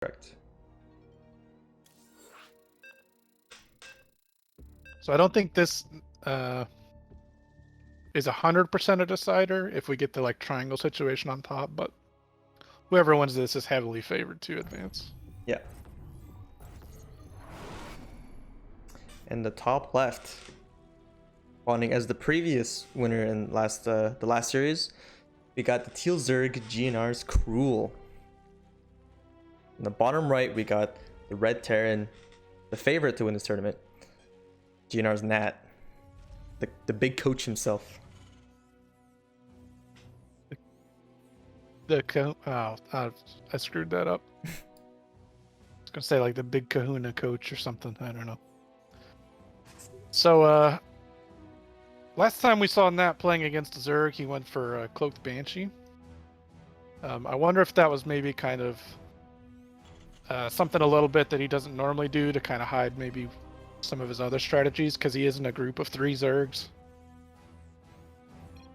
Correct. So I don't think this is 100% a decider if we get the like triangle situation on top, but whoever wins this is heavily favored to advance. Yeah. And the top left, spawning as the previous winner in the last series, we got the Teal Zerg GNR's Cruel. In the bottom right, we got the Red Terran, the favorite to win this tournament, GNR's Naattt, the big coach himself. I screwed that up. I was gonna say like the big kahuna coach or something. I don't know. So last time we saw Naattt playing against Zerg, he went for Cloaked Banshee. I wonder if that was maybe kind of something a little bit that he doesn't normally do to kind of hide maybe some of his other strategies, because he is in a group of 3 Zergs.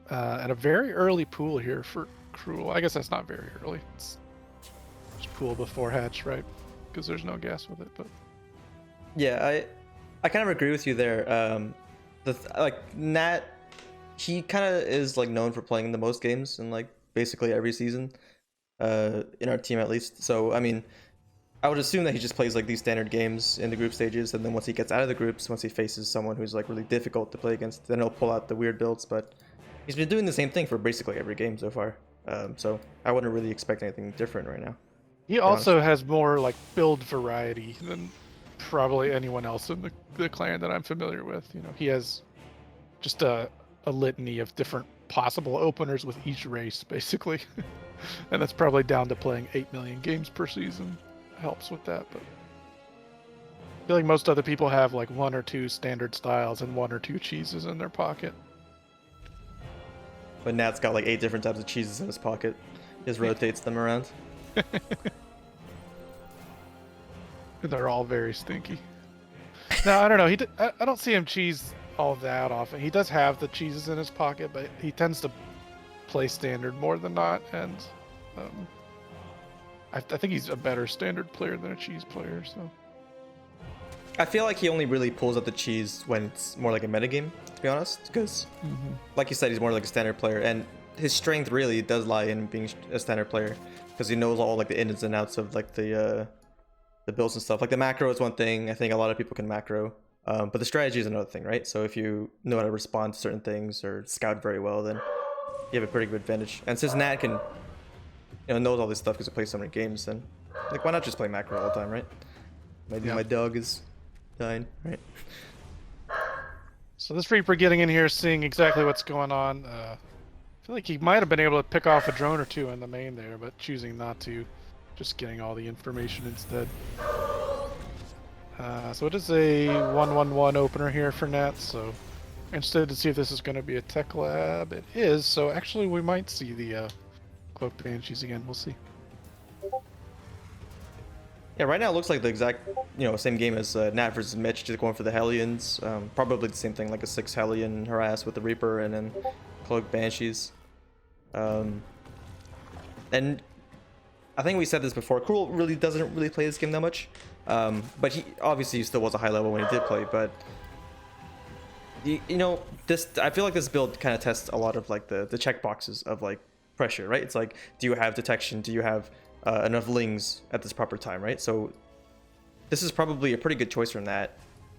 And a very early pool here for Cruel. I guess that's not very early. It's just pool before hatch, right? Because there's no gas with it. But yeah, I kind of agree with you there. Like Naattt, he kind of is like known for playing the most games in like basically every season, in our team at least. So I mean, I would assume that he just plays like these standard games in the group stages, and then once he gets out of the groups, once he faces someone who's like really difficult to play against, then he'll pull out the weird builds. But he's been doing the same thing for basically every game so far. So I wouldn't really expect anything different right now. he also has more like build variety than probably anyone else in the clan that I'm familiar with. You know, he has just a litany of different possible openers with each race, basically. And that's probably down to playing 8 million games per season. Helps with that, but I feel like most other people have like 1 or 2 standard styles and 1 or 2 cheeses in their pocket. But Natt's got like 8 different types of cheeses in his pocket. He just rotates them around. They're all very stinky. No, I don't know. I don't see him cheese all that often. He does have the cheeses in his pocket, but he tends to play standard more than not, and I think he's a better standard player than a cheese player. So I feel like he only really pulls out the cheese when it's more like a metagame, to be honest, because like you said, he's more like a standard player, and his strength really does lie in being a standard player, because he knows all like the ins and outs of like the builds and stuff. Like the macro is one thing. I think a lot of people can macro, but the strategy is another thing, right? So if you know how to respond to certain things or scout very well, then you have a pretty good advantage. And since Naattt can, knows all this stuff because he plays so many games, then like why not just play macro all the time, right? My dog is dying, right? So this Reaper getting in here, seeing exactly what's going on. I feel like he might have been able to pick off a drone or 2 in the main there, but choosing not to. Just getting all the information instead. So it is a 1-1-1 opener here for Naattt, so interested to see if this is going to be a tech lab. It is, so actually we might see the Cloaked Banshees again. We'll see. Yeah, right now it looks like the exact, same game as Naattt versus Mitch, just going for the Hellions. Probably the same thing, like a 6 Hellion harass with the Reaper and then Cloaked Banshees. And I think we said this before, Cruel really doesn't really play this game that much. But he obviously still was a high level when he did play, but I feel like this build kind of tests a lot of like the check boxes of like pressure, right? It's like, do you have detection? Do you have enough lings at this proper time, right? So this is probably a pretty good choice from Naattt.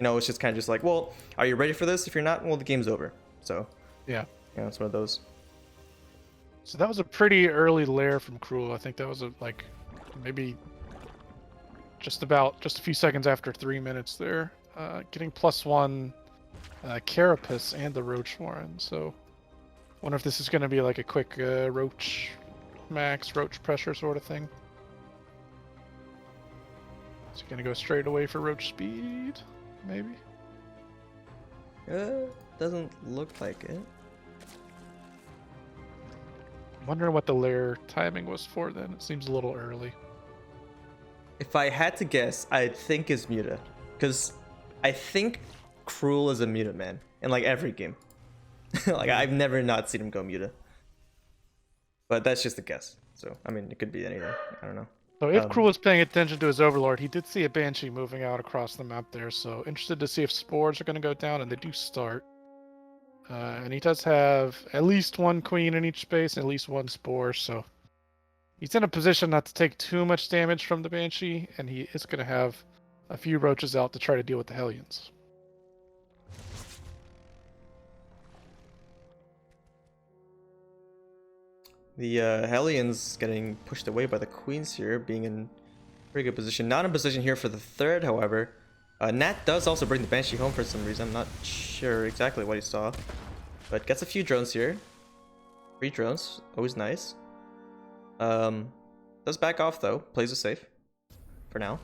It's just kind of just like, well, are you ready for this? If you're not, well, the game's over. So yeah, it's one of those. So that was a pretty early lair from Cruel. I think that was like maybe just a few seconds after 3 minutes there. Getting +1 Carapace and the Roach Warren. So wonder if this is going to be like a quick Roach max, Roach pressure sort of thing. Is he going to go straight away for Roach speed? Maybe? Doesn't look like it. Wondering what the lair timing was for then. It seems a little early. If I had to guess, I think it's Muta, because I think Cruel is a Muta man in like every game. Like I've never not seen him go Muta, but that's just a guess. So I mean, it could be anything. I don't know. So if Cruel was paying attention to his Overlord, he did see a Banshee moving out across the map there. So interested to see if spores are going to go down, and they do start. And he does have at least one Queen in each space, and at least one Spore. So he's in a position not to take too much damage from the Banshee, and he is going to have a few roaches out to try to deal with the Hellions. The Hellions getting pushed away by the Queens here, being in pretty good position. Not in position here for the third, however. Naattt does also bring the Banshee home for some reason. I'm not sure exactly what he saw. But gets a few drones here. 3 drones, always nice. Does back off though, plays it safe. For now.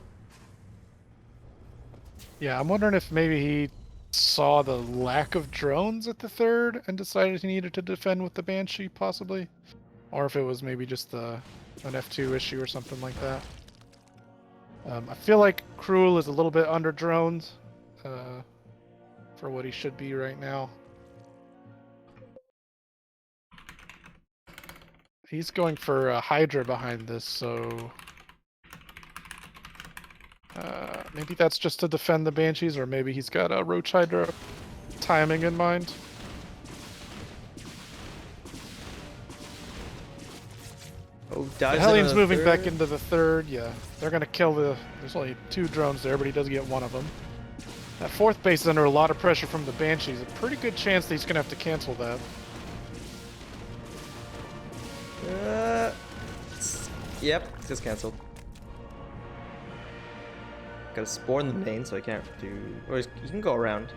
Yeah, I'm wondering if maybe he saw the lack of drones at the third and decided he needed to defend with the Banshee, possibly. Or if it was maybe just an F2 issue or something like that. I feel like Cruel is a little bit under droned for what he should be right now. He's going for a Hydra behind this, so maybe that's just to defend the Banshees, or maybe he's got a Roach Hydra timing in mind. Oh, the Hellions moving back into the third. Yeah, they're going to kill the... There's only 2 drones there, but he does get one of them. That 4th base is under a lot of pressure from the Banshees. A pretty good chance that he's going to have to cancel that. Yep, just cancelled. Got a Spore in the main, so I can't do... Or you can go around.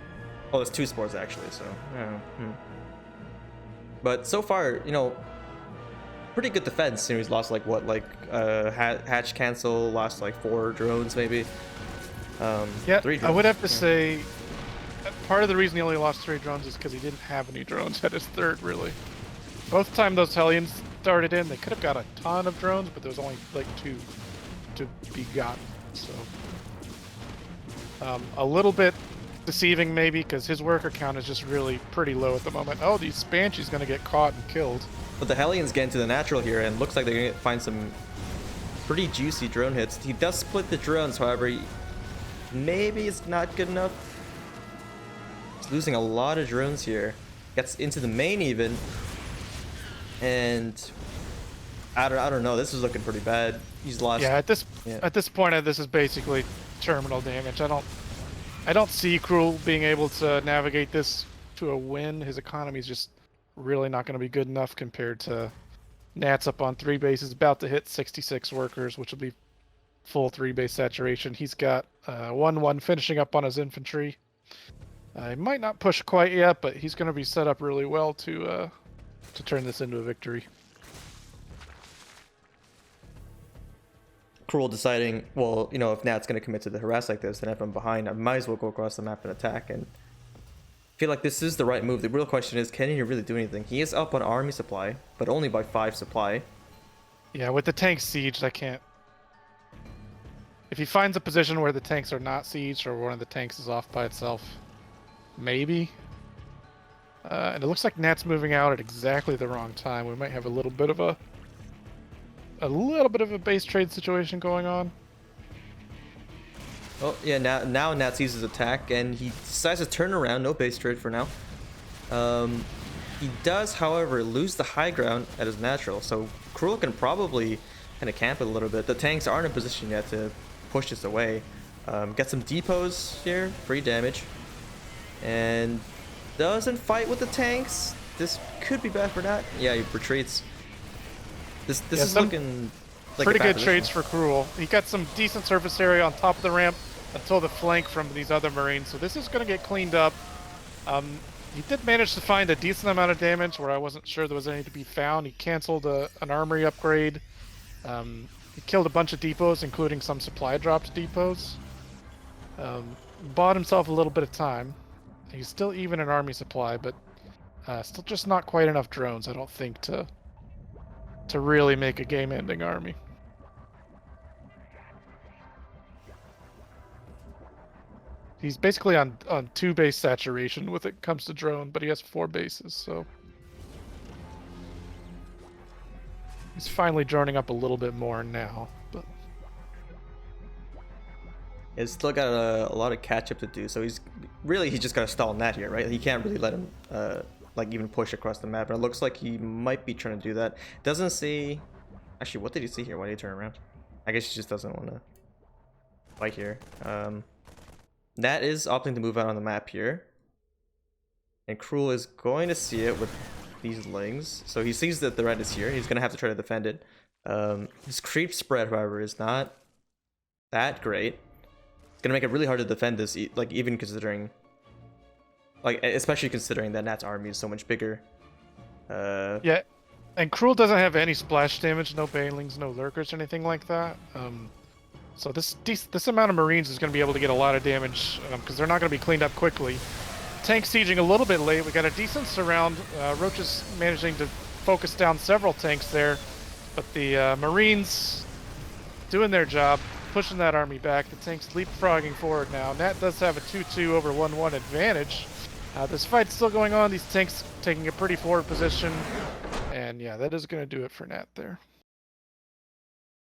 Oh, there's 2 Spores actually, so... But so far, you know... Pretty good defense. He's lost like what, like hatch cancel, lost like 4 drones maybe. Yeah, 3 drones. I would have to say part of the reason he only lost 3 drones is because he didn't have any drones at his third, really. Both time those Hellions started in, they could have got a ton of drones, but there was only like 2 to be gotten. So a little bit deceiving maybe, because his worker count is just really pretty low at the moment. Oh, these Banshee's gonna get caught and killed. But the Hellions get into the natural here, and looks like they're gonna find some pretty juicy drone hits. He does split the drones, however, maybe it's not good enough. He's losing a lot of drones here. Gets into the main even, and I don't know. This is looking pretty bad. He's lost. Yeah, at this point, this is basically terminal damage. I don't see Cruel being able to navigate this to a win. His economy is just really not going to be good enough compared to Naatt's up on 3 bases, about to hit 66 workers, which will be full 3 base saturation. He's got 1-1 finishing up on his infantry. He might not push quite yet, but he's going to be set up really well to turn this into a victory. Cruel deciding, well, you know, if Naatt's going to commit to the harass like this, then if I'm behind, I might as well go across the map and attack. And I feel like this is the right move. The real question is, can he really do anything? He is up on army supply, but only by 5 supply. Yeah, with the tank sieged, I can't... If he finds a position where the tanks are not sieged, or one of the tanks is off by itself, maybe. And it looks like Naatt's moving out at exactly the wrong time. We might have a little bit of a base trade situation going on. Oh, yeah, now Naatt sees his attack, and he decides to turn around. No base trade for now. He does, however, lose the high ground at his natural, so Cruel can probably kind of camp it a little bit. The tanks aren't in position yet to push this away. Get some depots here, free damage. And doesn't fight with the tanks. This could be bad for Naatt. Yeah, he retreats. This is looking like pretty good trades for Cruel. He got some decent surface area on top of the ramp until the flank from these other Marines. So this is going to get cleaned up. He did manage to find a decent amount of damage where I wasn't sure there was any to be found. He canceled an armory upgrade. He killed a bunch of depots, including some supply drops depots. Bought himself a little bit of time. He's still even in army supply, but still just not quite enough drones, I don't think, to really make a game-ending army. He's basically on 2 base saturation when it comes to drone, but he has 4 bases, so he's finally droning up a little bit more now. But He's still got a lot of catch up to do, so he's just got to stall Naattt here, right? He can't really let him like even push across the map, and it looks like he might be trying to do that. Doesn't see. Actually, what did he see here? Why did he turn around? I guess he just doesn't want to fight here. Naattt is opting to move out on the map here, and Cruel is going to see it with these lings. So he sees that the red is here. He's gonna have to try to defend it. His creep spread, however, is not that great. It's gonna make it really hard to defend this, like even considering, like especially considering that Naatt's army is so much bigger. Yeah, and Cruel doesn't have any splash damage, no banelings, no lurkers, or anything like that. So this amount of Marines is going to be able to get a lot of damage because they're not going to be cleaned up quickly. Tank sieging a little bit late. We got a decent surround. Roach is managing to focus down several tanks there, but the Marines doing their job, pushing that army back. The tank's leapfrogging forward now. Naattt does have a 2-2 over 1-1 advantage. This fight's still going on. These tanks taking a pretty forward position, and yeah, that is going to do it for Naattt there.